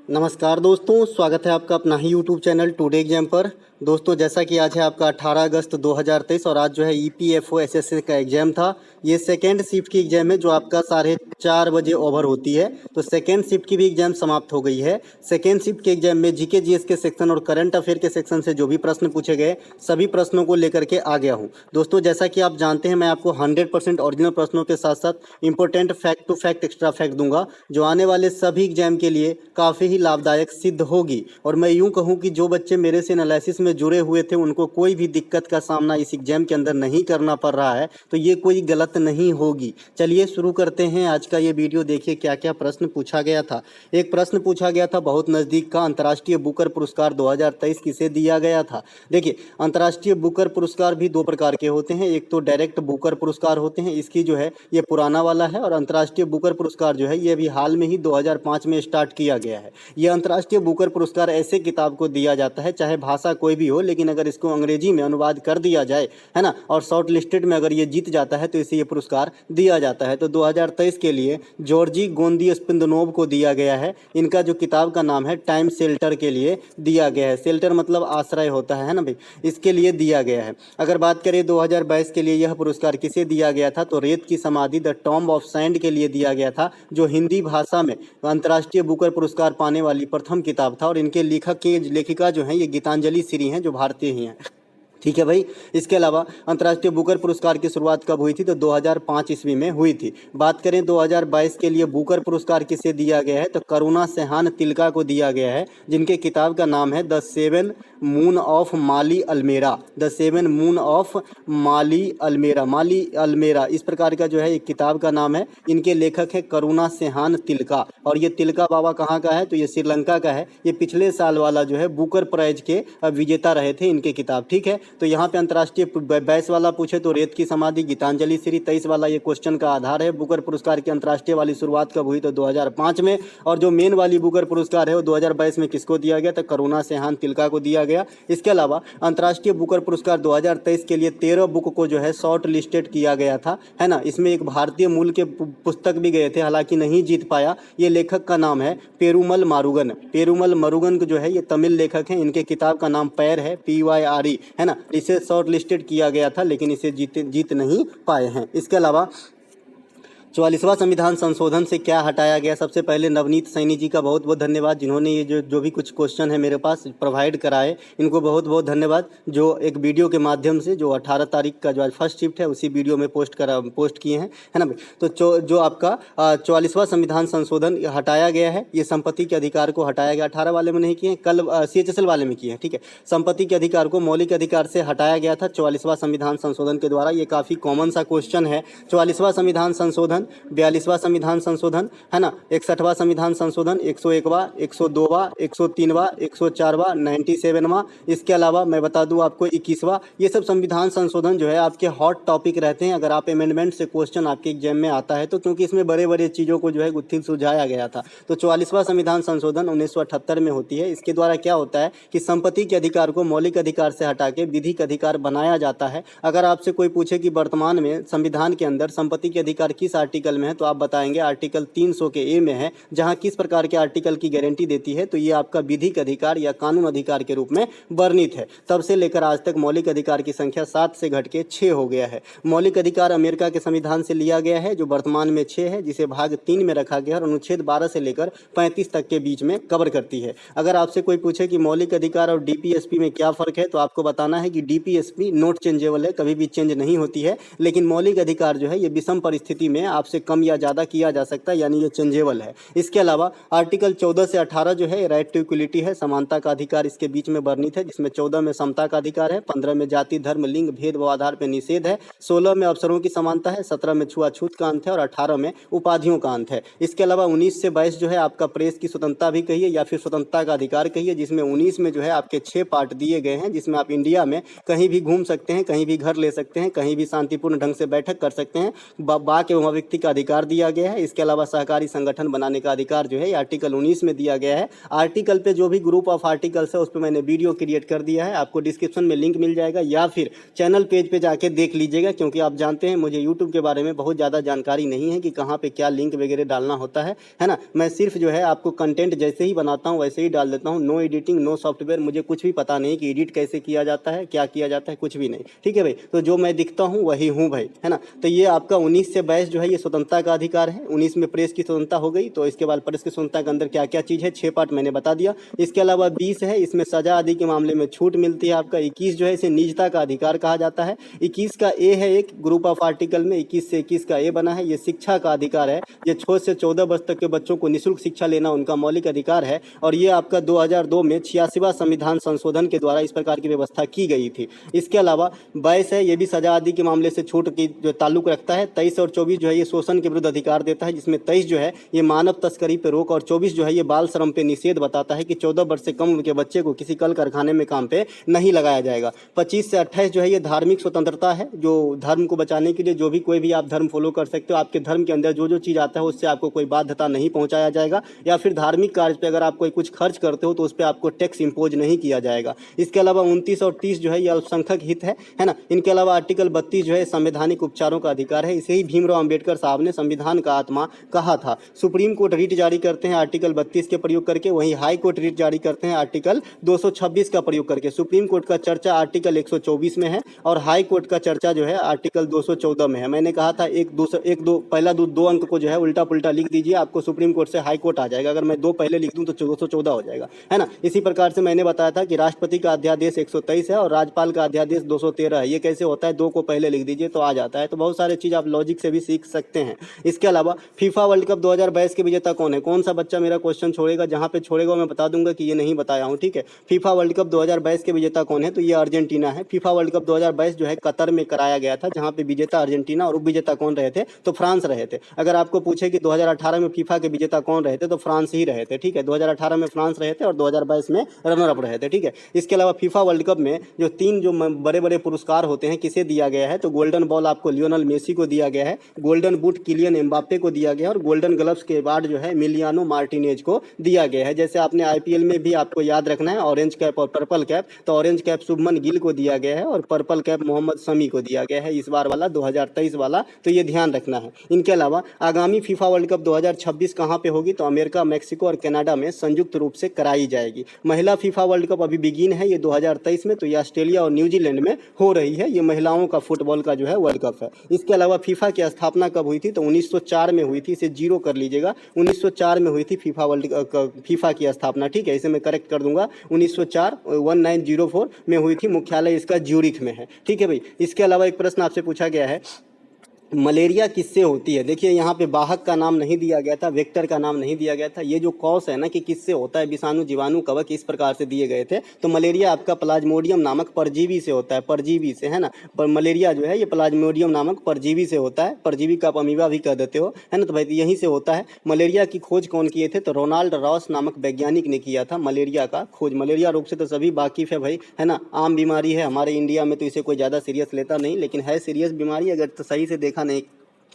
नमस्कार दोस्तों, स्वागत है आपका अपना ही यूट्यूब चैनल टुडे एग्जाम पर। दोस्तों, जैसा कि आज है आपका 18 अगस्त 2023 और आज जो है ईपीएफओ एसएससी का एग्जाम था। ये सेकेंड शिफ्ट की एग्जाम है जो आपका 4:30 बजे ओवर होती है। तो सेकेंड शिफ्ट की भी एग्जाम समाप्त हो गई है। सेकेंड शिफ्ट के एग्जाम में जीके जीएस के सेक्शन और करंट अफेयर के सेक्शन से जो भी प्रश्न पूछे गए सभी प्रश्नों को लेकर के आ गया हूँ। दोस्तों, जैसा कि आप जानते हैं, मैं आपको 100% ओरिजिनल प्रश्नों के साथ साथ important fact to fact extra fact दूंगा जो आने वाले सभी एग्जाम के लिए काफ़ी ही लाभदायक सिद्ध होगी। और मैं यूं कहूं कि जो बच्चे मेरे से एनालिसिस में जुड़े हुए थे उनको कोई भी दिक्कत का सामना इस एग्जाम के अंदर नहीं करना पड़ रहा है, तो ये कोई गलत नहीं होगी। चलिए शुरू करते हैं आज का ये वीडियो। देखिए क्या क्या प्रश्न पूछा गया था। एक प्रश्न पूछा गया था बहुत नज़दीक का, अंतर्राष्ट्रीय बुकर पुरस्कार 2023 किसे दिया गया था। देखिए, अंतर्राष्ट्रीय बुकर पुरस्कार भी दो प्रकार के होते हैं। एक तो डायरेक्ट बुकर पुरस्कार होते हैं, इसकी जो है ये पुराना वाला है, और अंतर्राष्ट्रीय बुकर पुरस्कार जो है ये अभी हाल में ही 2005 में स्टार्ट किया गया है। यह अंतर्राष्ट्रीय बुकर पुरस्कार ऐसे किताब को दिया जाता है, चाहे भाषा कोई भी हो, लेकिन अगर इसको अंग्रेजी में अनुवाद कर दिया जाए, है ना, और शॉर्ट लिस्टेड में अगर ये जीत जाता है तो इसे ये पुरस्कार दिया जाता है। तो 2023 के लिए जॉर्जी गोंदी स्पिंदनोव को दिया गया है। इनका जो किताब का नाम है टाइम शेल्टर के लिए दिया गया है। शेल्टर मतलब आश्रय होता है ना भाई, इसके लिए दिया गया है। अगर बात करें 2022 के लिए यह पुरस्कार किसे दिया गया था, तो रेत की समाधि द टॉम्ब ऑफ सैंड के लिए दिया गया था, जो हिंदी भाषा में अंतर्राष्ट्रीय बुकर पुरस्कार पाने वाली प्रथम किताब था। और इनके लेखिका जो हैं ये गीतांजलि श्री हैं, जो भारतीय ही हैं। ठीक है भाई। इसके अलावा अंतर्राष्ट्रीय बुकर पुरस्कार की शुरुआत कब हुई थी, तो 2005 ईस्वी में हुई थी। बात करें 2022 के लिए बुकर पुरस्कार किसे दिया गया है, तो करुणा सेहान तिलका को दिया गया है, जिनके किताब का नाम है the seven moon of Maali Almeida. The seven moon of Maali Almeida इस प्रकार का जो है एक किताब का नाम है। इनके लेखक है करुणा सेहान तिलका, और ये तिलका बाबा कहाँ का है, तो ये श्रीलंका का है। ये पिछले साल वाला जो है बुकर प्राइज के विजेता रहे थे इनके किताब। ठीक है, तो यहाँ पे अंतर्राष्ट्रीय 22 वाला पूछे तो रेत की समाधि गीतांजलि श्री। 23 वाला ये क्वेश्चन का आधार है। बुकर पुरस्कार की अंतर्राष्ट्रीय वाली शुरुआत कब हुई, तो 2005 में। और जो मेन वाली बुकर पुरस्कार है वो 2022 में किसको दिया गया, तो करुणा सेहान तिलका को दिया गया। इसके अलावा अंतर्राष्ट्रीय बुकर पुरस्कार 2023 के लिए 13 बुक को जो है शॉर्ट लिस्टेड किया गया था, है ना। इसमें एक भारतीय मूल के पुस्तक भी गए थे, हालांकि नहीं जीत पाया। ये लेखक का नाम है पेरुमल मारुगन। पेरुमल मारुगन जो है ये तमिल लेखक हैं। इनके किताब का नाम पैर है, PYRE, है ना। इसे शॉर्ट लिस्टेड किया गया था, लेकिन इसे जीत नहीं पाए हैं। इसके अलावा 44वां संविधान संशोधन से क्या हटाया गया। सबसे पहले नवनीत सैनी जी का बहुत बहुत धन्यवाद, जिन्होंने ये जो भी कुछ क्वेश्चन है मेरे पास प्रोवाइड कराए, इनको बहुत बहुत धन्यवाद। जो एक वीडियो के माध्यम से जो 18 तारीख का जो आज फर्स्ट शिफ्ट है उसी वीडियो में पोस्ट किए हैं, है ना भाई। तो जो आपका 44वां संविधान संशोधन हटाया गया है, ये संपत्ति के अधिकार को हटाया गया। 18 वाले में नहीं किए, कल CHSL वाले में किए हैं। ठीक है, संपत्ति के अधिकार को मौलिक अधिकार से हटाया गया था 44वां संविधान संशोधन के द्वारा। ये काफ़ी कॉमन सा क्वेश्चन है। 44वां संविधान संशोधन, 42वां संविधान संशोधन, है ना, 61वां संविधान संशोधन, 101वां, 102वां, 103वां, 104वां, 97वां। इसके अलावा मैं बता दूं आपको 21वां। ये सब संविधान संशोधन जो है आपके हॉट टॉपिक रहते हैं। अगर आप अमेंडमेंट से क्वेश्चन आपके एग्जाम में आता है तो, क्योंकि इसमें बड़े बड़े चीज़ों को जो है गुत्थी सुझाया गया था। तो 44वां संविधान संशोधन 1978 में होती है। इसके द्वारा क्या होता है कि संपत्ति के अधिकार को मौलिक अधिकार से हटा के विधिक अधिकार बनाया जाता है। अगर आपसे कोई पूछे कि वर्तमान में संविधान के अंदर संपत्ति के अधिकार किस आर्टिकल में है, तो आप बताएंगे आर्टिकल 300 के ए में है, जहां किस प्रकार के आर्टिकल की गारंटी देती है, तो ये आपका विधिक अधिकार या कानून अधिकार के रूप में वर्णित है। तब से लेकर आज तक मौलिक अधिकार की संख्या 7 से घट के 6 हो गया है। मौलिक अधिकार अमेरिका के संविधान से लिया गया है, जो वर्तमान में 6 है, जिसे भाग 3 में रखा गया है और अनुच्छेद 12 से लेकर 35 तक के बीच में कवर करती है। अगर आपसे कोई पूछे कि मौलिक अधिकार और DPSP में क्या फर्क है, तो आपको बताना है कि DPSP नॉट चेंजेबल है, कभी भी चेंज नहीं होती है, लेकिन मौलिक अधिकार जो है ये विषम परिस्थिति में आपसे कम या ज़्यादा किया जा सकता है, यानी ये चेंजेबल है। इसके अलावा आर्टिकल 14 से 18 जो है राइट टू इक्वलिटी है, समानता का अधिकार इसके बीच में वर्णित है, जिसमें 14 में समता का अधिकार है, 15 में जाति धर्म लिंग भेद व आधार पर निषेध है, 16 में अवसरों की समानता है, 17 में छुआछूत का अंत है और 18 में उपाधियों का अंत है। इसके अलावा 19 से 22 जो है आपका प्रेस की स्वतंत्रता भी कहिए या फिर स्वतंत्रता का अधिकार कहिए, जिसमें 19 में जो है आपके 6 पार्ट दिए गए हैं, जिसमें आप इंडिया में कहीं भी घूम सकते हैं, कहीं भी घर ले सकते हैं, कहीं भी शांतिपूर्ण ढंग से बैठक कर सकते हैं, बाक एवं संपत्ति का अधिकार दिया गया है। इसके अलावा सहकारी संगठन बनाने का अधिकार जो है ये आर्टिकल 19 में दिया गया है। आर्टिकल पे जो भी ग्रुप ऑफ आर्टिकल्स है उस पर मैंने वीडियो क्रिएट कर दिया है, आपको डिस्क्रिप्शन में लिंक मिल जाएगा या फिर चैनल पेज पे जाके देख लीजिएगा, क्योंकि आप जानते हैं मुझे यूट्यूब के बारे में बहुत ज़्यादा जानकारी नहीं है कि कहाँ पे क्या लिंक वगैरह डालना होता है ना। मैं सिर्फ जो है आपको कंटेंट जैसे ही बनाता हूँ वैसे ही डाल देता हूँ, नो एडिटिंग नो सॉफ्टवेयर, मुझे कुछ भी पता नहीं कि एडिट कैसे किया जाता है, क्या किया जाता है, कुछ भी नहीं, ठीक है भाई। तो जो मैं दिखता हूँ वही हूँ भाई, है ना। तो ये आपका 19 से 22 जो है ये स्वतंत्रता का अधिकार है। 19 में प्रेस की स्वतंत्रता हो गई, तो इसके बाद प्रेस की स्वतंत्रता के अंदर क्या क्या चीज़ है 6 पार्ट मैंने बता दिया। इसके अलावा 20 है, इसमें सजा आदि के मामले में छूट मिलती है आपका। 21 जो है इसे निजता का अधिकार कहा जाता है। 21 का ए है एक ग्रुप ऑफ आर्टिकल में, 21 से 21 का ए बना है, ये शिक्षा का अधिकार है। ये 6 से 14 वर्ष तक के बच्चों को निःशुल्क शिक्षा लेना उनका मौलिक अधिकार है, और ये आपका 2002 में 86वां संविधान संशोधन के द्वारा इस प्रकार की व्यवस्था की गई थी। इसके अलावा 22 है, ये भी सजा आदि के मामले से छूट की जो ताल्लुक रखता है। 23 और 24 जो है ये शोषण के विरुद्ध अधिकार देता है, जिसमें 23 जो है ये मानव तस्करी पे रोक और 24 जो है ये बाल श्रम पे निषेध बताता है कि 14 वर्ष से कम उम्र के बच्चे को किसी कल कारखाने में काम पे नहीं लगाया जाएगा। 25 से 28 जो है ये धार्मिक स्वतंत्रता है, जो धर्म को बचाने के लिए जो भी कोई भी आप धर्म फॉलो कर सकते हो, आपके धर्म के अंदर जो जो चीज़ आता है उससे आपको कोई बाध्यता नहीं पहुंचाया जाएगा, या फिर धार्मिक कार्य पे अगर आप कोई कुछ खर्च करते हो तो उस पर आपको टैक्स इंपोज नहीं किया जाएगा। इसके अलावा 29 और 30 जो है ये अल्पसंख्यक हित है ना। इनके अलावा आर्टिकल 32 जो है संवैधानिक उपचारों का अधिकार है, इसे ही भीमराव अंबेडकर साहब ने संविधान का आत्मा कहा था। सुप्रीम कोर्ट रीट जारी करते हैं आर्टिकल 32 के प्रयोग करके, वहीं हाई कोर्ट रीट जारी करते हैं आर्टिकल 226 का प्रयोग करके। सुप्रीम कोर्ट का चर्चा आर्टिकल 124 में है और हाई कोर्ट का चर्चा जो है आर्टिकल 214 में है। मैंने कहा था पहला दो अंक को जो है उल्टा पुल्टा लिख दीजिए, आपको सुप्रीम कोर्ट से हाई कोर्ट आ जाएगा। अगर मैं 2 पहले लिख दूं तो 214 हो जाएगा, है ना। इसी प्रकार से मैंने बताया था कि राष्ट्रपति का अध्यादेश 123 है और राज्यपाल का अध्यादेश 213 है। ये कैसे होता है, 2 को पहले लिख दीजिए तो आ जाता है। तो बहुत सारे चीज़ आप लॉजिक से भी सीख सकते हैं। इसके अलावा फीफा वर्ल्ड कप 2022 के विजेता कौन है, कौन सा बच्चा मेरा क्वेश्चन छोड़ेगा, जहां पे छोड़ेगा मैं बता दूंगा कि ये नहीं बताया हूं, ठीक है। फीफा वर्ल्ड कप 2022 के विजेता कौन है, तो ये अर्जेंटीना है। फीफा वर्ल्ड कप 2022 जो है कतर में कराया गया था, जहां पे विजेता अर्जेंटीना और उप विजेता कौन रहे थे, तो फ्रांस रहे थे। अगर आपको पूछे कि 2018 में फीफा के विजेता कौन रहे थे, तो फ्रांस ही रहे थे, ठीक है। 2018 में फ्रांस रहे थे और 2022 में रनर अप रहे थे, ठीक है। इसके अलावा फीफा वर्ल्ड कप में जो 3 जो बड़े बड़े पुरस्कार होते हैं किसे दिया गया है, तो गोल्डन बॉल आपको लियोनल मेसी को दिया गया है, गोल्डन बूट किलियन एम्बाप्पे को दिया गया है, और गोल्डन ग्लव्स के अवार्ड जो है मिलियानो मार्टिनेज को दिया गया है। जैसे आपने आईपीएल में भी आपको याद रखना है ऑरेंज कैप और पर्पल कैप, तो ऑरेंज कैप शुभमन गिल को दिया गया है और पर्पल कैप मोहम्मद शमी को दिया गया है इस बार वाला 2023 वाला, तो ये ध्यान रखना है। इनके अलावा आगामी फीफा वर्ल्ड कप 2026 कहाँ पे होगी, तो अमेरिका, मैक्सिको और कनाडा में संयुक्त रूप से कराई जाएगी। महिला फीफा वर्ल्ड कप अभी बिगिन है ये 2023 में, तो ये ऑस्ट्रेलिया और न्यूजीलैंड में हो रही है। ये महिलाओं का फुटबॉल का जो है वर्ल्ड कप है। इसके अलावा फीफा की स्थापना कब हुई थी, तो 1904 में हुई थी, इसे 0 कर लीजिएगा। 1904 में हुई थी फीफा की स्थापना, ठीक है। इसे मैं करेक्ट कर दूंगा, 1904 1904 में हुई थी। मुख्यालय इसका ज्यूरिख में है, ठीक है भाई। इसके अलावा एक प्रश्न आपसे पूछा गया है, मलेरिया किससे होती है। देखिए यहाँ पे वाहक का नाम नहीं दिया गया था, वेक्टर का नाम नहीं दिया गया था। ये जो कॉज है ना कि किससे होता है, विषाणु, जीवाणु, कवक, इस प्रकार से दिए गए थे। तो मलेरिया आपका प्लाज्मोडियम नामक परजीवी से होता है, परजीवी से, है ना। पर मलेरिया जो है ये प्लाज्मोडियम नामक परजीवी से होता है, परजीवी का आप अमीबा भी कह देते हो, है ना। तो भाई यहीं से होता है। मलेरिया की खोज कौन किए थे, तो रोनाल्ड रॉस नामक वैज्ञानिक ने किया था मलेरिया का खोज। मलेरिया रोग से तो सभी वाकिफ है भाई, है ना। आम बीमारी है हमारे इंडिया में, तो इसे कोई ज़्यादा सीरियस लेता नहीं, लेकिन है सीरियस बीमारी अगर तो सही से देखा नहीं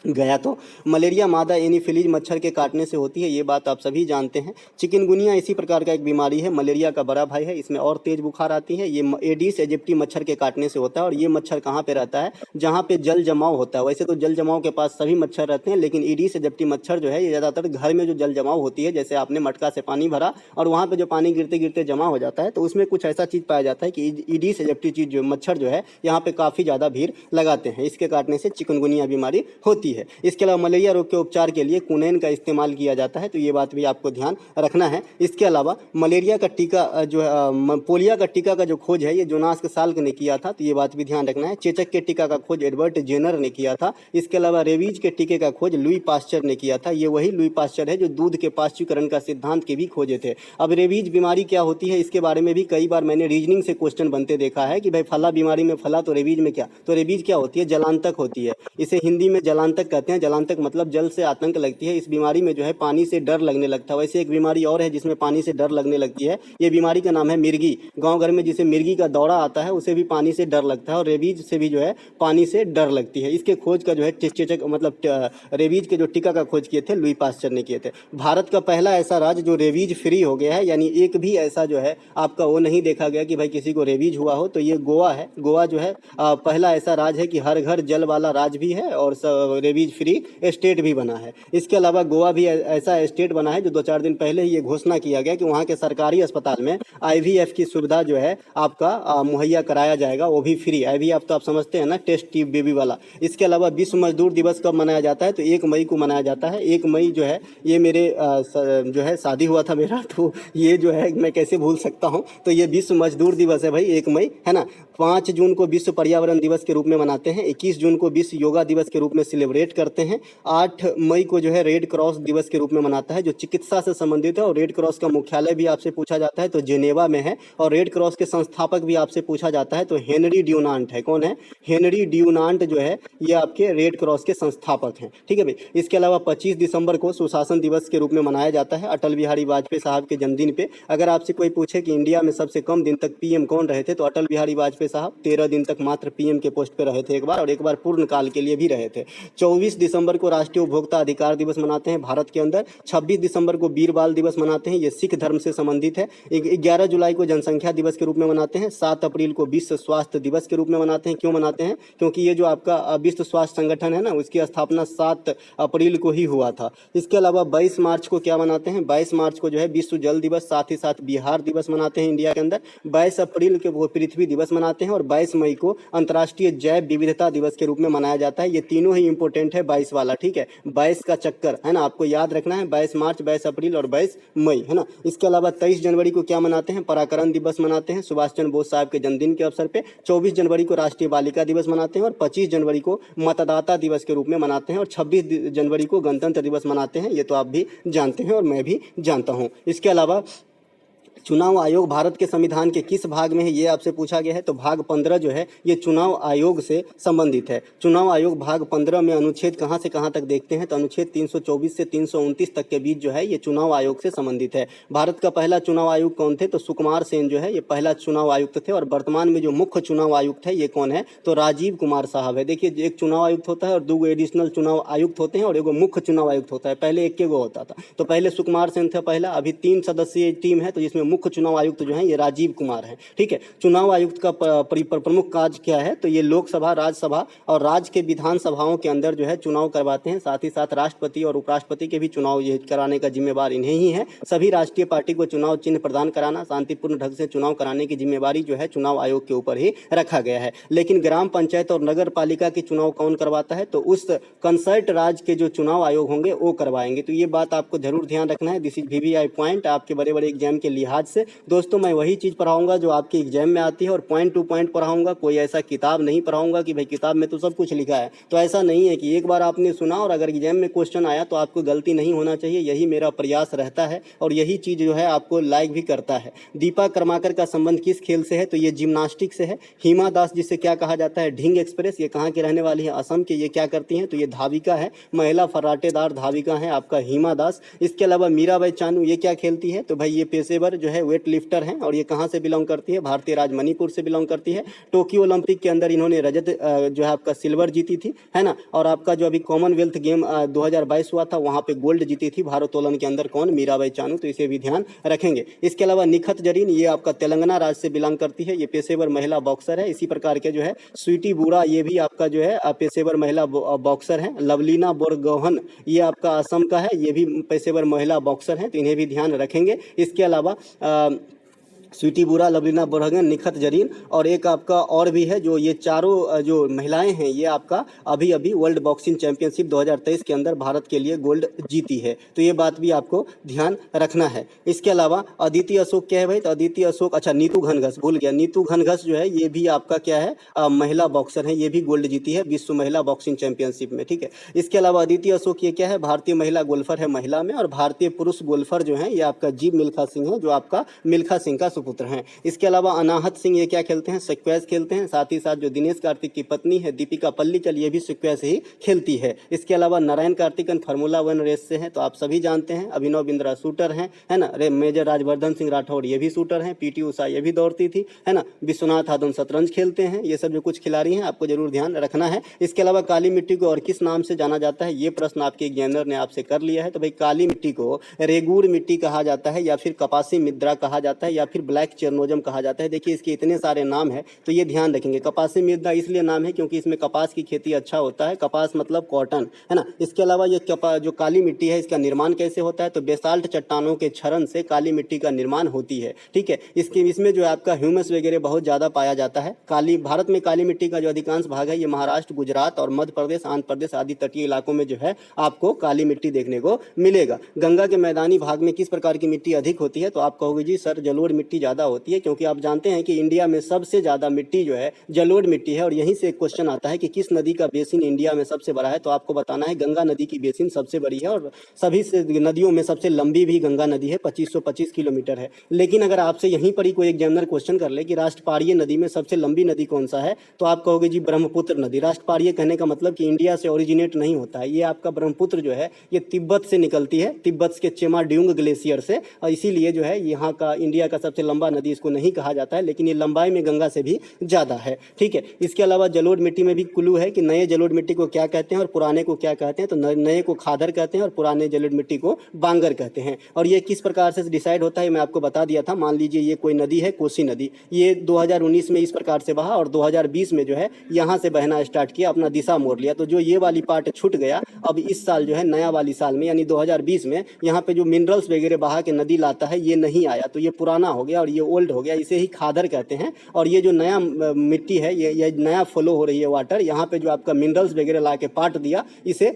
गया तो। मलेरिया मादा एनीफिलीज मच्छर के काटने से होती है, ये बात आप सभी जानते हैं। चिकनगुनिया इसी प्रकार का एक बीमारी है, मलेरिया का बड़ा भाई है, इसमें और तेज बुखार आती है। ये एडिस एजिप्टी मच्छर के काटने से होता है, और ये मच्छर कहाँ पे रहता है, जहाँ पे जल जमाव होता है। वैसे तो जल जमाव के पास सभी मच्छर रहते हैं, लेकिन एडिस एजिप्टी मच्छर जो है ये ज़्यादातर घर में जो जल जमाव होती है, जैसे आपने मटका से पानी भरा और वहाँ पर जो पानी गिरते गिरते जमा हो जाता है, तो उसमें कुछ ऐसा चीज़ पाया जाता है कि एडिस एजिप्टी चीज़ जो मच्छर जो है यहाँ पे काफ़ी ज़्यादा भीड़ लगाते हैं, इसके काटने से चिकनगुनिया बीमारी होती है। इसके अलावा मलेरिया रोग के उपचार के लिए कुनैन का इस्तेमाल किया जाता है, तो ये बात भी आपको ध्यान रखना है। इसके अलावा मलेरिया का टीका जो है, पोलियो का टीका का जो खोज है ये जोनास के साल्क ने किया था, तो ये बात भी ध्यान रखना है। चेचक के टीका का खोज एडवर्ड जेनर ने किया था। इसके अलावा रेबीज के टीके का खोज लुई पास्चर ने किया था। ये वही लुई पास्चर है जो दूध के पाश्चुकरण का सिद्धांत के भी खोजे थे। अब रेबीज बीमारी क्या होती है, इसके बारे में भी कई बार मैंने रीजनिंग से क्वेश्चन बनते देखा है कि भाई फला बीमारी में फला, तो रेबीज में क्या, तो रेबीज क्या होती है, जलांतक होती है। इसे हिंदी में जलांतक जलांतक कहते हैं। जलांतक मतलब जल से आतंक लगती है। इस बीमारी में जो है पानी से डर लगने लगता है। वैसे एक बीमारी और है जिसमें पानी से डर लगने लगती है, ये बीमारी का नाम है मिर्गी। गांव घर में जिसे मिर्गी का दौरा आता है उसे भी पानी से डर लगता है, और रेबीज से भी जो है पानी से डर लगती है। इसके खोज का जो है चेचक मतलब रेबीज के जो टीका का खोज किए थे लुई पास्चर ने किए थे। भारत का पहला ऐसा राज्य जो रेबीज फ्री हो गया है, यानी एक भी ऐसा जो है आपका वो नहीं देखा गया कि भाई किसी को रेबीज हुआ हो, तो ये गोवा है। गोवा जो है पहला ऐसा राज्य है कि हर घर जल वाला राज्य भी है और रेबीज फ्री स्टेट भी बना है। इसके अलावा गोवा भी ऐसा स्टेट बना है जो 2-4 दिन पहले ही ये घोषणा किया गया कि वहाँ के सरकारी अस्पताल में आईवीएफ की सुविधा जो है आपका मुहैया कराया जाएगा, वो भी फ्री। आईवीएफ तो आप समझते हैं ना, टेस्ट ट्यूब बेबी वाला। इसके अलावा विश्व मजदूर दिवस कब मनाया जाता है? तो 1 मई को मनाया जाता है। 1 मई जो है ये मेरे जो है शादी हुआ था मेरा, तो ये जो है मैं कैसे भूल सकता हूँ। तो ये विश्व मजदूर दिवस है भाई, 1 मई है ना। 5 जून को विश्व पर्यावरण दिवस के रूप में मनाते हैं। 21 जून को विश्व योगा दिवस के रूप में सेलिब्रेट करते हैं। 8 मई को जो है रेड क्रॉस दिवस के रूप में मनाता है, जो चिकित्सा से संबंधित है। और रेड क्रॉस का मुख्यालय भी आपसे पूछा जाता है तो जेनेवा में है। और रेड क्रॉस के संस्थापक भी आपसे पूछा जाता है तो हेनरी ड्यूनांट है। कौन है? हेनरी ड्यूनांट जो है ये आपके रेड क्रॉस के संस्थापक हैं। ठीक है भाई। इसके अलावा 25 दिसंबर को सुशासन दिवस के रूप में मनाया जाता है, अटल बिहारी वाजपेयी साहब के जन्मदिन पे। अगर आपसे कोई पूछे कि इंडिया में सबसे कम दिन तक पीएम कौन रहे थे, तो अटल बिहारी वाजपेयी साहब 13 दिन तक मात्र पीएम के पोस्ट पे रहे थे एक बार, और एक बार पूर्ण काल के लिए भी रहे थे। 24 दिसंबर को राष्ट्रीय उपभोक्ता अधिकार दिवस मनाते हैं भारत के अंदर। 26 दिसंबर को वीर बाल दिवस मनाते हैं, ये सिख धर्म से संबंधित है। 11 जुलाई को जनसंख्या दिवस के रूप में मनाते हैं। 7 अप्रैल को विश्व स्वास्थ्य दिवस के रूप में मनाते हैं। क्यों मनाते हैं? क्योंकि ये जो आपका विश्व स्वास्थ्य संगठन है ना, उसकी स्थापना 7 अप्रैल को ही हुआ था। इसके अलावा 22 मार्च को क्या मनाते हैं? 22 मार्च को जो है विश्व जल दिवस, साथ ही साथ बिहार दिवस मनाते हैं इंडिया के अंदर। 22 अप्रैल के वो पृथ्वी दिवस मनाते हैं, और 22 मई को अंतर्राष्ट्रीय जैव विविधता दिवस के रूप में मनाया जाता है। ये तीनों ही इंपॉर्टेंट है 22 वाला, ठीक है। 22 का चक्कर है ना, आपको याद रखना है। 22 मार्च, 22 अप्रैल और 22 मई, है ना। इसके अलावा 23 जनवरी को क्या मनाते हैं? पराक्रम दिवस मनाते हैं, सुभाष चंद्र बोस साहब के जन्मदिन के अवसर पे। 24 जनवरी को राष्ट्रीय बालिका दिवस मनाते हैं, और 25 जनवरी को मतदाता दिवस के रूप में मनाते हैं, और 26 जनवरी को गणतंत्र दिवस मनाते हैं। ये तो आप भी जानते हैं और मैं भी जानता हूँ। इसके अलावा चुनाव आयोग भारत के संविधान के किस भाग में है, ये आपसे पूछा गया है। तो भाग 15 जो है ये चुनाव आयोग से संबंधित है। चुनाव आयोग भाग 15 में अनुच्छेद कहाँ से कहाँ तक देखते हैं? तो अनुच्छेद 324 से 329 तक के बीच जो है ये चुनाव आयोग से संबंधित है। भारत का पहला चुनाव आयुक्त कौन थे? तो सुकुमार सेन जो है ये पहला चुनाव आयुक्त थे। और वर्तमान में जो मुख्य चुनाव आयुक्त है ये कौन है? तो राजीव कुमार साहब है। देखिए, एक चुनाव आयुक्त होता है और 2 एडिशनल चुनाव आयुक्त होते हैं, और एक मुख्य चुनाव आयुक्त होता है। पहले एक गो होता था, तो पहले सुकुमार सेन था पहला। अभी 3 सदस्यीय टीम है, तो जिसमें मुख्य चुनाव आयुक्त जो है ये राजीव कुमार है। ठीक है। चुनाव आयुक्त का प्रमुख कार्य क्या है? तो ये लोकसभा, राज्यसभा और राज्य के विधानसभाओं के अंदर जो है चुनाव करवाते हैं। साथ ही साथ राष्ट्रपति और उपराष्ट्रपति के भी चुनाव ये कराने का जिम्मेवार इन्हें ही है। सभी राष्ट्रीय पार्टी को चुनाव चिन्ह प्रदान कराना, शांतिपूर्ण ढंग से चुनाव कराने की जिम्मेवारी जो है चुनाव आयोग के ऊपर ही रखा गया है। लेकिन ग्राम पंचायत और नगर पालिका के चुनाव कौन करवाता है? तो उस कंसर्ट राज्य के जो चुनाव आयोग होंगे वो करवाएंगे। तो ये बात आपको जरूर ध्यान रखना है। दिस इज VVI पॉइंट आपके बड़े बड़े एग्जाम के लिहाज से। दोस्तों, मैं वही चीज़ पढ़ाऊंगा जो आपके एग्जाम में आती है, और पॉइंट टू पॉइंट पढ़ाऊंगा। कोई ऐसा किताब नहीं पढ़ाऊंगा कि भाई किताब में तो सब कुछ लिखा है। तो ऐसा नहीं है कि एक बार आपने सुना और अगर एग्जाम में क्वेश्चन आया तो आपको गलती नहीं होना चाहिए। यही मेरा प्रयास रहता है, और यही चीज़ जो है आपको लाइक भी करता है। दीपा कर्माकर का संबंध किस खेल से है? तो ये जिम्नास्टिक से है। हिमा दास जिसे क्या कहा जाता है? ढींग एक्सप्रेस। ये कहाँ की रहने वाली है? असम के। ये क्या करती हैं? तो ये धाविका है, महिला फर्राटेदार धाविका है आपका हिमा दास। इसके अलावा मीराबाई चानू ये क्या खेलती है? तो भाई ये पेशेवर जो है वेट लिफ्टर हैं, और ये कहाँ से बिलोंग करती है? भारतीय राज्य मणिपुर से बिलोंग करती है। टोक्यो ओलंपिक के अंदर इन्होंने रजत जो है आपका सिल्वर जीती थी, है ना। और आपका जो अभी कॉमनवेल्थ गेम 2022 हुआ था वहाँ पे गोल्ड जीती थी भारोत्तोलन के अंदर। कौन? मीराबाई चानू। तो इसे भी ध्यान रखेंगे। इसके अलावा निखत जरीन ये आपका तेलंगाना राज्य से बिलोंग करती है। ये पेशेवर महिला बॉक्सर है। इसी प्रकार के जो है स्वीटी बूढ़ा ये भी आपका जो है पेशेवर महिला बॉक्सर है। लवलीना बोरगोहन ये आपका असम का है, ये भी पेशेवर महिला बॉक्सर है। तो इन्हें भी ध्यान रखेंगे। इसके अलावा स्वीटी बुरा, लवलीना बोरगोहन, निखत जरीन और एक आपका और भी है, जो ये चारों जो महिलाएं हैं ये आपका अभी अभी वर्ल्ड बॉक्सिंग चैंपियनशिप 2023 के अंदर भारत के लिए गोल्ड जीती है। तो ये बात भी आपको ध्यान रखना है। इसके अलावा अदिति अशोक क्या है भाई? तो अदिति अशोक, अच्छा नीतू घनघस भूल गया। नीतू घनघस जो है ये भी आपका क्या है? महिला बॉक्सर है। ये भी गोल्ड जीती है विश्व महिला बॉक्सिंग चैंपियनशिप में। ठीक है। इसके अलावा अदिति अशोक ये क्या है? भारतीय महिला गोल्फर है महिला में। और भारतीय पुरुष गोल्फर जो है ये आपका जीव मिल्खा सिंह है, जो आपका मिल्खा सिंह का सुपुत्र हैं। इसके अलावा अनाहत सिंह ये क्या खेलते हैं, स्क्वैश खेलते हैं। साथ ही साथ जो दिनेश कार्तिक की पत्नी है दीपिका पल्लीकल, ये भी स्क्वैश ही खेलती है। इसके अलावा नारायण कार्तिकन फार्मूला 1 रेस से हैं, तो आप सभी जानते हैं। अभिनव बिंद्रा शूटर हैं, है ना। मेजर राजवर्धन सिंह राठौड़ ये भी शूटर हैं। पीटी उषा ये भी दौड़ती थी, है ना। विश्वनाथ आदम शतरंज खेलते हैं। ये सब जो कुछ खिलाड़ी हैं आपको जरूर ध्यान रखना है। इसके अलावा काली मिट्टी को और किस नाम से जाना जाता है, ये प्रश्न आपके एग्जामिनर ने आपसे कर लिया है। तो भाई काली मिट्टी को रेगूर मिट्टी कहा जाता है, या फिर कपासी मृदा कहा जाता है, या फिर ब्लैक चेरनोजम कहा जाता है। देखिए इसके इतने सारे नाम है, तो ये ध्यान रखेंगे। कपासी मृदा इसलिए नाम है क्योंकि इसमें कपास की खेती अच्छा होता है। कपास मतलब कॉटन, है ना। इसके अलावा ये जो काली मिट्टी है, इसका निर्माण कैसे होता है, तो बेसाल्ट चट्टानों के क्षरण से काली मिट्टी का निर्माण होती है, ठीक है। इसमें जो है आपका ह्यूमस वगैरह बहुत ज़्यादा पाया जाता है। भारत में काली मिट्टी का जो अधिकांश भाग है ये महाराष्ट्र, गुजरात और मध्य प्रदेश, आंध्र प्रदेश आदि तटीय इलाकों में जो है आपको काली मिट्टी देखने को मिलेगा। गंगा के मैदानी भाग में किस प्रकार की मिट्टी अधिक होती है, तो आप कहोगे जी सर जलोढ़ मिट्टी ज़्यादा होती है, क्योंकि आप जानते हैं कि इंडिया में सबसे ज़्यादा मिट्टी जो है जलोढ़ मिट्टी है। और यहीं से एक क्वेश्चन आता है कि किस नदी का बेसिन इंडिया में सबसे बड़ा है, तो आपको बताना है गंगा नदी की बेसिन सबसे बड़ी है। और सभी से नदियों में सबसे लंबी भी गंगा नदी है, 2525 किलोमीटर है। लेकिन अगर आपसे यहीं पर ही कोई एग्जामिनर क्वेश्चन कर ले कि राष्ट्रपारीय नदी में सबसे लंबी नदी कौन सा है, तो आप कहोगे जी ब्रह्मपुत्र नदी। राष्ट्रपारीय कहने का मतलब कि इंडिया से ओरिजिनेट नहीं होता है। ये आपका ब्रह्मपुत्र जो है ये तिब्बत से निकलती है, तिब्बत के चेमाड्यूंग ग्लेशियर से, और इसीलिए जो है यहाँ का इंडिया का सबसे लंबा नदी इसको नहीं कहा जाता है, लेकिन ये लंबाई में गंगा से भी ज़्यादा है, ठीक है। इसके अलावा जलोढ़ मिट्टी में भी क्लू है कि नए जलोढ़ मिट्टी को क्या कहते हैं और पुराने को क्या कहते हैं। तो नए को खादर कहते हैं और पुराने जलोढ़ मिट्टी को बांगर कहते हैं। और ये किस प्रकार से डिसाइड होता है मैं आपको बता दिया था। मान लीजिए ये कोई नदी है, कोसी नदी, ये 2019 में इस प्रकार से बहा और 2020 में जो है यहाँ से बहना स्टार्ट किया, अपना दिशा मोड़ लिया। तो जो ये वाली पार्ट छूट गया, अब इस साल जो है नया वाली साल में यानी 2020 में यहाँ पे जो मिनरल्स वगैरह बहा के नदी लाता है ये नहीं आया, तो ये पुराना हो गया और ये ओल्ड हो गया, इसे ही खादर कहते हैं। और ये जो नया मिट्टी है, ये नया फ्लो हो रही है वाटर, यहाँ पे जो आपका मिनरल्स वगैरह ला के पार्ट दिया, इसे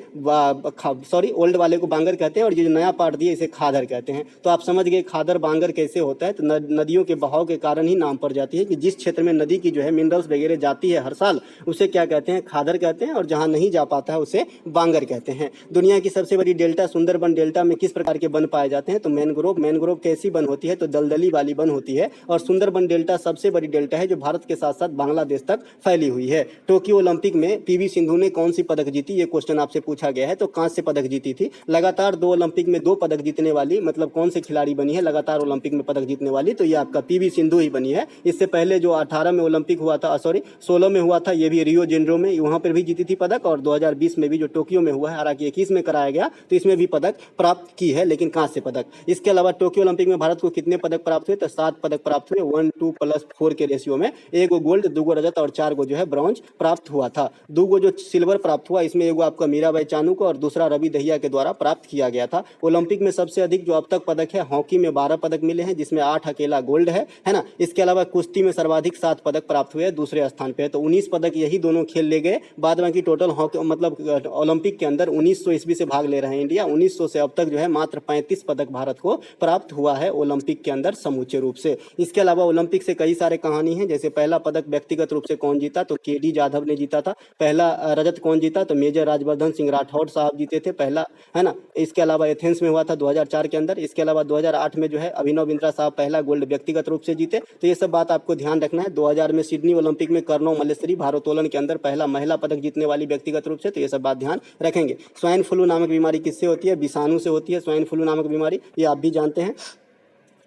ओल्ड वाले को बांगर कहते हैं, और ये जो नया पार्ट दिया इसे खादर कहते हैं। तो आप समझ गए खादर बांगर कैसे होता है। तो नदियों के बहाव के कारण ही नाम पड़ जाती है कि जिस क्षेत्र में नदी की जो है मिनरल्स वगैरह जाती है हर साल, उसे क्या कहते हैं, खादर कहते हैं, और जहाँ नहीं जा पाता है उसे बांगर कहते हैं। दुनिया की सबसे बड़ी डेल्टा सुंदरबन डेल्टा में किस प्रकार के वन पाए जाते हैं, तो मैनग्रोव कैसी वन होती है, तो दलदली वाली वन होती है। और सुंदरबन डेल्टा सबसे बड़ी डेल्टा है जो भारत के साथ साथ बांग्लादेश तक फैली हुई है। टोक्यो ओलंपिक में पीवी सिंधु ने कौन सी पदक जीती, ये क्वेश्चन आपसे पूछा गया है। तो कांस्य पदक जीती थी। लगातार 2 ओलंपिक में 2 पदक जीतने वाली, मतलब कौन से खिलाड़ी बनी है लगातार ओलंपिक में पदक जीतने वाली, तो ये आपका पीवी सिंधु ही बनी है। इससे पहले जो 18 में ओलंपिक हुआ था, 16 में हुआ था, ये भी रियो जेनरो में, वहां पर भी जीती थी पदक। और 2020 में भी जो टोक्यो में हुआ है, हालांकि 21 में कराया गया, तो इसमें भी पदक प्राप्त की है, लेकिन कांस्य पदक। इसके अलावा टोक्यो ओलंपिक में भारत को कितने पदक प्राप्त हुए, तो 7 पदक प्राप्त हुए, 1:2+4 के रेशियो में। 1 गोल्ड, 2 रजत और 4 जो है ब्रॉन्ज प्राप्त हुआ था। 2 जो सिल्वर प्राप्त हुआ, इसमें एगो आपका मीराबाई चानू को और दूसरा रवि दहिया के द्वारा प्राप्त किया गया था। ओलंपिक में सबसे अधिक जो अब तक पदक है, हॉकी में 12 पदक मिले हैं, जिसमें 8 अकेला गोल्ड है ना। इसके अलावा कुश्ती में सर्वाधिक 7 पदक प्राप्त हुए, दूसरे स्थान पे है। तो 19 पदक यही दोनों खेल ले गए। बाद बाकी टोटल हॉकी मतलब ओलंपिक के अंदर 1900 ईस्वी से भाग ले रहे हैं इंडिया। 1900 से अब तक जो है मात्र 35 पदक भारत को प्राप्त हुआ है ओलंपिक के अंदर समूचे रूप से। इसके अलावा ओलंपिक से कई सारे कहानी हैं, जैसे पहला पदक व्यक्तिगत रूप से कौन जीता, तो केडी जाधव ने जीता था। पहला रजत कौन जीता, तो मेजर राजवर्धन सिंह राठौड़ साहब जीते थे पहला, है ना। इसके अलावा एथेंस में हुआ था 2004 के अंदर। इसके अलावा 2008 में जो है अभिनव बिंद्रा साहब पहला गोल्ड व्यक्तिगत रूप से जीते। तो ये सब बात आपको ध्यान रखना है। 2000 में सिडनी ओलंपिक में कर्नव मल्लेश्वरी भारोत्तोलन के अंदर पहला महिला पदक जीतने वाली व्यक्तिगत रूप से, तो ये सब बात ध्यान रखेंगे। स्वाइन फ्लू नामक बीमारी किससे होती है, विषाणु से होती है स्वाइन फ्लू नामक बीमारी, ये आप भी जानते हैं।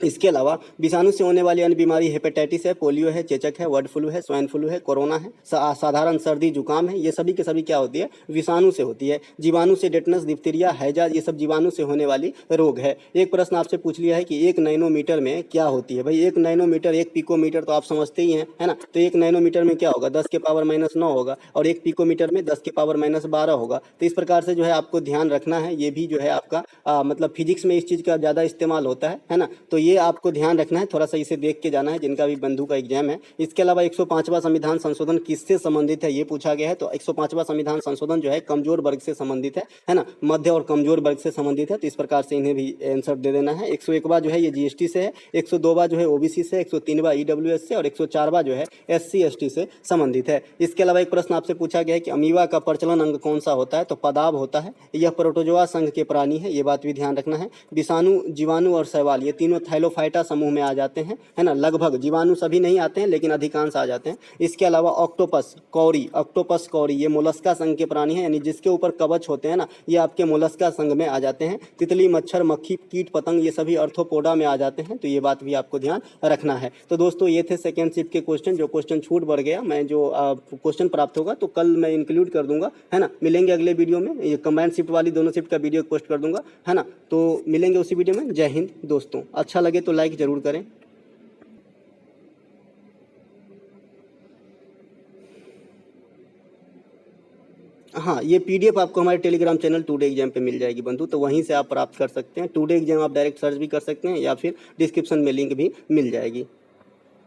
इसके अलावा विषाणु से होने वाली अन्य बीमारी हेपेटाइटिस है, पोलियो है, चेचक है, बर्ड फ्लू है, स्वाइन फ्लू है, कोरोना है, साधारण सर्दी जुकाम है। ये सभी के सभी क्या होती है, विषाणु से होती है। जीवाणु से डिटेनस, डिप्थीरिया, हैजा, ये सब जीवाणु से होने वाली रोग है। एक प्रश्न आपसे पूछ लिया है कि 1 नैनोमीटर में क्या होती है। भाई 1 नैनोमीटर, 1 पिकोमीटर तो आप समझते ही हैं, है ना। तो 1 नैनोमीटर में क्या होगा, 10 के पावर -9 होगा, और 1 पिकोमीटर में 10 के पावर -12 होगा। तो इस प्रकार से जो है आपको ध्यान रखना है। ये भी जो है आपका मतलब फिजिक्स में इस चीज़ का ज़्यादा इस्तेमाल होता है ना। तो ये आपको ध्यान रखना है, थोड़ा सा इसे देख के जाना है जिनका भी बंधु का एग्जाम है। इसके अलावा 105वां संविधान संशोधन किससे संबंधित है, ये पूछा गया है। तो 105वां संविधान संशोधन जो है कमजोर वर्ग से संबंधित है ना, मध्य और कमजोर वर्ग से संबंधित है। तो इस प्रकार से इन्हें भी आंसर दे देना है। 101वां जो है ये जीएसटी से है, 102वां जो है ओबीसी से, 103वां ईडब्ल्यूएस से, और 104वां जो है एससी एसटी से संबंधित है। इसके अलावा एक प्रश्न आपसे पूछा गया है कि अमीबा का प्रचलन अंग कौन सा होता है, तो पदाब होता है। यह प्रोटोजोआ संघ के प्राणी है, ये बात भी ध्यान रखना है। विषाणु, जीवाणु और शैवाल ये तीनों थैलोफाइटा समूह में आ जाते हैं, है ना। लगभग, जीवाणु सभी नहीं आते हैं लेकिन अधिकांश आ जाते हैं। इसके अलावा ऑक्टोपस कौरी ये मोलस्का संघ के प्राणी हैं, यानी जिसके ऊपर कवच होते हैं ना, ये आपके मोलस्का संघ में आ जाते हैं। तितली, मच्छर, मक्खी, कीट पतंग ये सभी अर्थोपोडा में आ जाते हैं, तो ये बात भी आपको ध्यान रखना है। तो दोस्तों ये थे सेकेंड शिफ्ट के क्वेश्चन। जो क्वेश्चन छूट बढ़ गया, मैं जो क्वेश्चन प्राप्त होगा तो कल मैं इंक्लूड कर दूंगा, है ना। मिलेंगे अगले वीडियो में, ये कंबाइंड शिफ्ट वाली दोनों शिफ्ट का वीडियो पोस्ट कर दूंगा, है ना। तो मिलेंगे उसी वीडियो में। जय हिंद दोस्तों, अच्छा लगे तो लाइक जरूर करें। हाँ, ये पीडीएफ आपको हमारे टेलीग्राम चैनल टुडे एग्जाम पे मिल जाएगी बंधु, तो वहीं से आप प्राप्त कर सकते हैं। टुडे एग्जाम आप डायरेक्ट सर्च भी कर सकते हैं या फिर डिस्क्रिप्शन में लिंक भी मिल जाएगी।